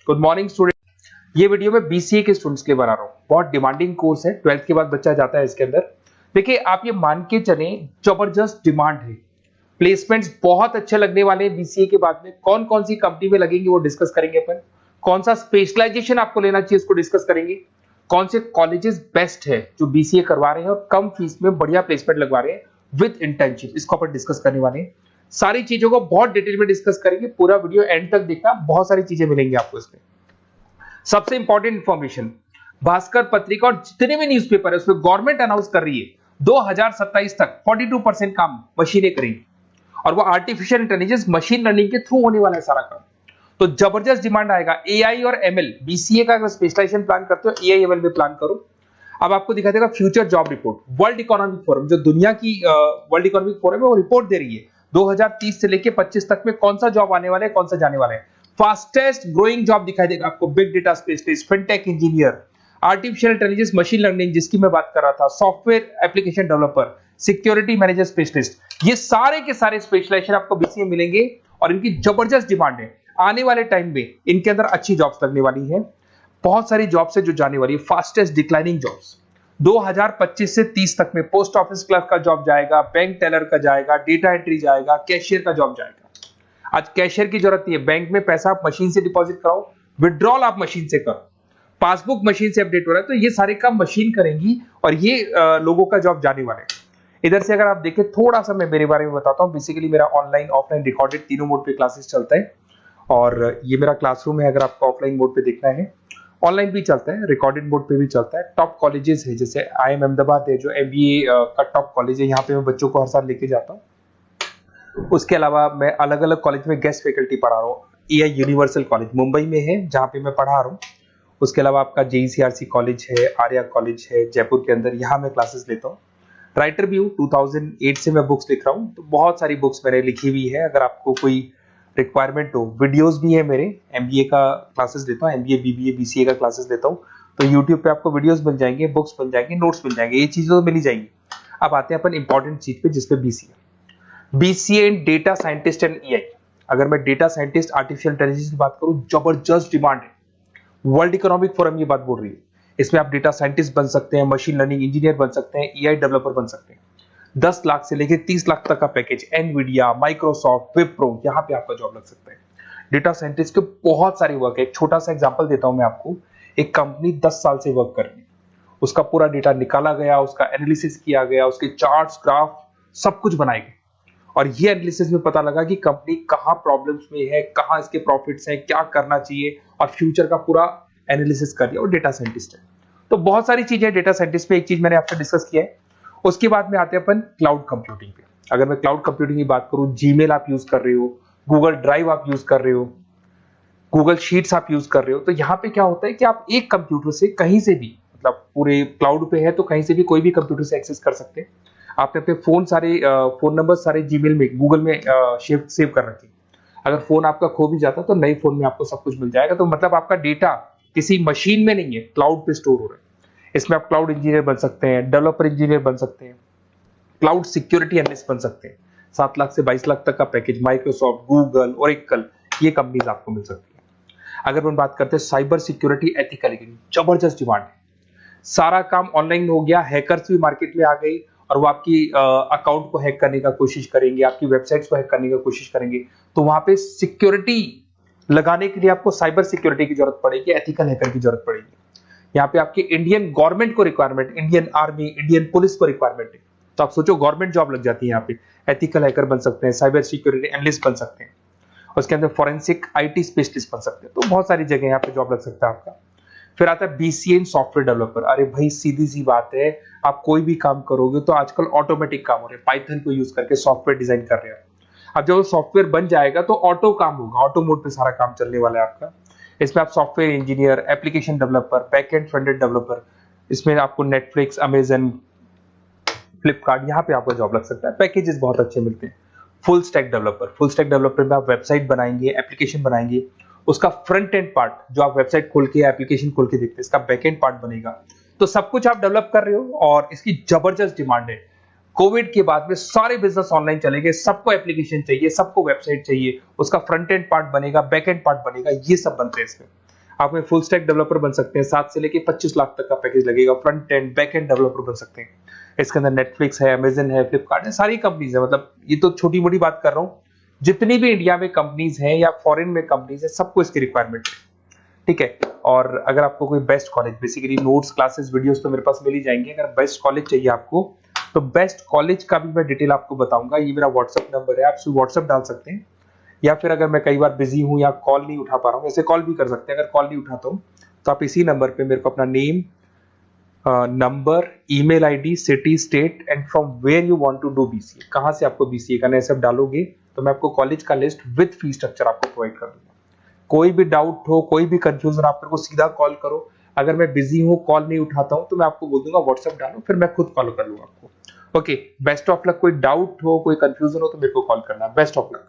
Good morning student. ये video मैं BCA के स्टूडेंट्स के लिए बना रहा हूँ। बहुत डिमांडिंग कोर्स है, 12th के बाद बच्चा जाता है इसके अंदर। देखिए आप ये मान के चले, जबरदस्त डिमांड है, प्लेसमेंट्स बहुत अच्छे लगने वाले हैं बीसीए के बाद में। कौन कौन सी कंपनी में लगेंगे वो डिस्कस करेंगे अपन। कौन सा स्पेशलाइजेशन आपको लेना चाहिए उसको डिस्कस करेंगे। कौन से कॉलेजेस बेस्ट है जो बीसीए करवा रहे हैं और कम फीस में बढ़िया प्लेसमेंट लगवा रहे हैं विद इंटर्नशिप, इसको अपन डिस्कस करने वाले हैं। सारी चीजों को बहुत डिटेल में डिस्कस करेंगे। पूरा वीडियो एंड तक देखना, बहुत सारी चीजें मिलेंगी आपको इसमें। सबसे इंपॉर्टेंट इंफॉर्मेशन, भास्कर पत्रिका और जितने भी न्यूज़पेपर है उसमें गवर्नमेंट अनाउंस कर रही है 2027 तक 42% काम मशीनें करेंगी और वो आर्टिफिशियल इंटेलिजेंस मशीन लर्निंग के थ्रू होने वाला है सारा काम। तो जबरदस्त डिमांड आएगा। एआई और एमएल, बीसीए का अगर स्पेशलाइजेशन प्लान करते हो एआई एमएल में प्लान करो। अब आपको दिखा देगा future job report, world economic forum, जो दुनिया की वर्ल्ड इकोनॉमिक फोरम है वो रिपोर्ट दे रही है 2030 से लेके 25 तक में कौन सा जॉब आने वाला है, कौन सा जाने वाला है। फास्टेस्ट ग्रोइंग जॉब दिखाई देगा आपको, big data specialist, fintech engineer, artificial intelligence machine learning जिसकी मैं बात कर रहा था, software application developer, security manager specialist, ये सारे के सारे स्पेशलाइजेशन आपको बीसीए मिलेंगे और इनकी जबरदस्त डिमांड है। आने वाले टाइम में इनके अंदर अच्छी जॉब्स लगने वाली है, बहुत सारी जॉब्स है जो जाने वाली है। फास्टेस्ट डिक्लाइनिंग जॉब्स 2025 से 30 तक में पोस्ट ऑफिस क्लर्क का जॉब जाएगा, बैंक टेलर का जाएगा, डेटा एंट्री जाएगा, कैशियर का जॉब जाएगा। आज कैशियर की जरूरत नहीं है, बैंक में पैसा आप मशीन से डिपॉजिट कराओ, विड्रॉल आप मशीन से करो, पासबुक मशीन से अपडेट हो रहा है, तो ये सारे काम मशीन करेंगी और ये लोगों का जॉब जाने वाला है। इधर से अगर आप देखें थोड़ा सा मैं मेरे बारे में बताता हूँ। बेसिकली मेरा ऑनलाइन ऑफलाइन रिकॉर्डेड तीनों मोड पे क्लासेस चलता है और ये मेरा क्लासरूम है। अगर आपको ऑफलाइन मोड पे देखना है, ऑनलाइन भी चलता है, रिकॉर्डेड मोड पे भी चलता है। टॉप कॉलेजेस है जैसे IIM अहमदाबाद है जो MBA का टॉप कॉलेज है, यहाँ पे मैं बच्चों को हर साल लेके जाता हूँ। उसके अलावा मैं अलग अलग कॉलेज में गेस्ट फैकल्टी पढ़ा रहा हूँ। AI यूनिवर्सल कॉलेज मुंबई में है जहाँ पे मैं पढ़ा रहा हूँ। उसके अलावा आपका JECRC कॉलेज है, आर्या कॉलेज है जयपुर के अंदर, यहाँ मैं क्लासेस लेता हूँ। राइटर भी हूँ, 2008 से मैं बुक्स लिख रहा हूँ, तो बहुत सारी बुक्स मैंने लिखी हुई है। अगर आपको कोई रिक्वायरमेंट हो, वीडियोस भी है मेरे, MBA का क्लासेस लेता हूँ, MBA BBA BCA का क्लासेस लेता हूँ, तो YouTube पे आपको वीडियोस मिल जाएंगे, बुक्स मिल जाएंगे, नोट्स मिल जाएंगे, ये चीजें तो मिल ही जाएंगी। अब आते हैं अपन इंपॉर्टेंट चीज पे जिसपे BCA in data scientist and AI। अगर मैं डेटा साइंटिस्ट आर्टिफिशियल इंटेलिजेंस की बात करूं, जबरदस्त डिमांड है। वर्ल्ड इकोनॉमिक फोरम ये बात बोल रही है। इसमें आप डेटा साइंटिस्ट बन सकते हैं, मशीन लर्निंग इंजीनियर बन सकते हैं, AI डेवलपर बन सकते हैं। 10 लाख से लेकर 30 लाख तक का पैकेज, एनवीडिया, माइक्रोसॉफ्ट, विप्रो, यहाँ पे आपका जॉब लग सकता है। डेटा साइंटिस्ट के बहुत सारे वर्क है। एक छोटा सा एग्जांपल देता हूं मैं आपको। एक कंपनी 10 साल से वर्क कर रही है, उसका पूरा डेटा निकाला गया, उसका एनालिसिस किया गया, उसके चार्ट्स, ग्राफ सब कुछ बनाए गए और ये एनालिसिस में पता लगा कि कंपनी कहां प्रॉब्लम्स में है, कहां इसके प्रॉफिट्स हैं, क्या करना चाहिए और फ्यूचर का पूरा एनालिसिस कर दिया। और डेटा साइंटिस्ट है, तो बहुत सारी चीजें डेटा साइंटिस्ट पे। एक चीज मैंने आपसे डिस्कस किया है। उसके बाद में आते हैं अपन क्लाउड कंप्यूटिंग पे। अगर मैं क्लाउड कंप्यूटिंग की बात करूं, जीमेल आप यूज कर रहे हो, गूगल ड्राइव आप यूज कर रहे हो, गूगल शीट्स आप यूज कर रहे हो, तो यहाँ पे क्या होता है कि आप एक कंप्यूटर से कहीं से भी, मतलब पूरे क्लाउड पे है तो कहीं से भी कोई भी कंप्यूटर से एक्सेस कर सकते हैं। आपने अपने फोन सारे फोन नंबर सारे जीमेल में, गूगल में सेव कर रखे। अगर फोन आपका खो भी जाता तो नए फोन में आपको सब कुछ मिल जाएगा। तो मतलब आपका डेटा किसी मशीन में नहीं है, क्लाउड पे स्टोर हो रहा है। इसमें आप क्लाउड इंजीनियर बन सकते हैं, डेवलपर इंजीनियर बन सकते हैं, क्लाउड सिक्योरिटी एनालिस्ट बन सकते हैं। 7 लाख से 22 लाख तक का पैकेज, माइक्रोसॉफ्ट, गूगल, ओरेकल, ये कंपनीज आपको मिल सकती है। अगर हम बात करते हैं साइबर सिक्योरिटी एथिकल, जबरदस्त डिमांड है। सारा काम ऑनलाइन हो गया, हैकर्स भी मार्केट में आ गई और वो आपकी अकाउंट को हैक करने का कोशिश करेंगे, आपकी वेबसाइट्स को हैक करने का कोशिश करेंगे। तो वहां पे सिक्योरिटी लगाने के लिए आपको साइबर सिक्योरिटी की जरूरत पड़ेगी, एथिकल हैकर की जरूरत पड़ेगी। यहाँ पे आपकी इंडियन गवर्नमेंट को requirement, Indian army, Indian police को रिक्वायरमेंट है। तो आप सोचो गवर्नमेंट जॉब लग जाती है यहाँ पे। एथिकल हैकर बन सकते हैं, साइबर सिक्योरिटी एनालिस्ट बन सकते हैं, उसके अंदर फॉरेंसिक IT स्पेशलिस्ट बन सकते हैं। तो बहुत सारी जगह यहाँ पे जॉब लग सकता है आपका। फिर आता है BCA इन सॉफ्टवेयर डेवलपर। अरे भाई सीधी सी बात है, आप कोई भी काम करोगे तो आजकल ऑटोमेटिक काम हो रहे हैं, पाइथन को यूज करके सॉफ्टवेयर डिजाइन कर रहे हैं। अब जब वो सॉफ्टवेयर बन जाएगा तो ऑटो काम होगा, ऑटो मोड पे सारा काम चलने वाला है आपका। इसमें आप software engineer, application developer, backend front-end developer, इसमें आपको नेटफ्लिक्स, अमेजन, फ्लिपकार्ट, यहाँ पे आपका जॉब लग सकता है। पैकेजेस बहुत अच्छे मिलते हैं। फुल स्टैक डेवलपर में आप वेबसाइट बनाएंगे, एप्लीकेशन बनाएंगे, उसका फ्रंट एंड पार्ट जो आप वेबसाइट खोल के एप्लीकेशन खोल के देखते हैं, इसका बैक एंड पार्ट बनेगा। तो सब कुछ आप डेवलप कर रहे हो और इसकी जबरदस्त डिमांड है। कोविड के बाद में सारे बिजनेस ऑनलाइन चलेंगे, सबको एप्लीकेशन चाहिए, सबको वेबसाइट चाहिए, उसका फ्रंट एंड पार्ट बनेगा, बैक एंड पार्ट बनेगा, ये सब बनते हैं इसमें। आप में फुल स्टैक डेवलपर बन सकते हैं, 7 से लेके 25 लाख तक का पैकेज लगेगा। Front end back end developer बन सकते हैं। इसके अंदर नेटफ्लिक्स है, अमेजन है, फ्लिपकार्ट है, सारी कंपनीज है। मतलब ये तो छोटी मोटी बात कर रहा हूँ, जितनी भी इंडिया में कंपनीज हैं या फॉरेन में कंपनीज है, सबको इसकी रिक्वायरमेंट है। ठीक है। और अगर आपको कोई best college, basically notes, classes, videos तो मेरे पास मिल ही जाएंगे। अगर बेस्ट कॉलेज चाहिए आपको, तो बेस्ट कॉलेज का भी मैं डिटेल आपको बताऊंगा। ये मेरा व्हाट्सअप नंबर है, आप व्हाट्सअप डाल सकते हैं, या फिर अगर मैं कई बार बिजी हूं या कॉल नहीं उठा पा रहा हूँ, ऐसे कॉल भी कर सकते हैं। अगर कॉल नहीं उठाता हूँ तो आप इसी नंबर पे मेरे को अपना name, number, email ID, city, state and from where you want to do BCA, कहां से आपको बीसीए करना है, सब डालोगे तो मैं आपको कॉलेज का लिस्ट विद फी स्ट्रक्चर आपको प्रोवाइड कर दूंगा। कोई भी डाउट हो, कोई भी कंफ्यूजन, आप मेरे को सीधा कॉल करो। अगर मैं बिजी हूँ, कॉल नहीं उठाता हूँ, तो मैं आपको बोल दूंगा व्हाट्सएप डालो, फिर मैं खुद कॉल कर लूंगा आपको। Okay, best of luck. कोई डाउट हो, कोई कंफ्यूजन हो तो मेरे को कॉल करना। Best of luck.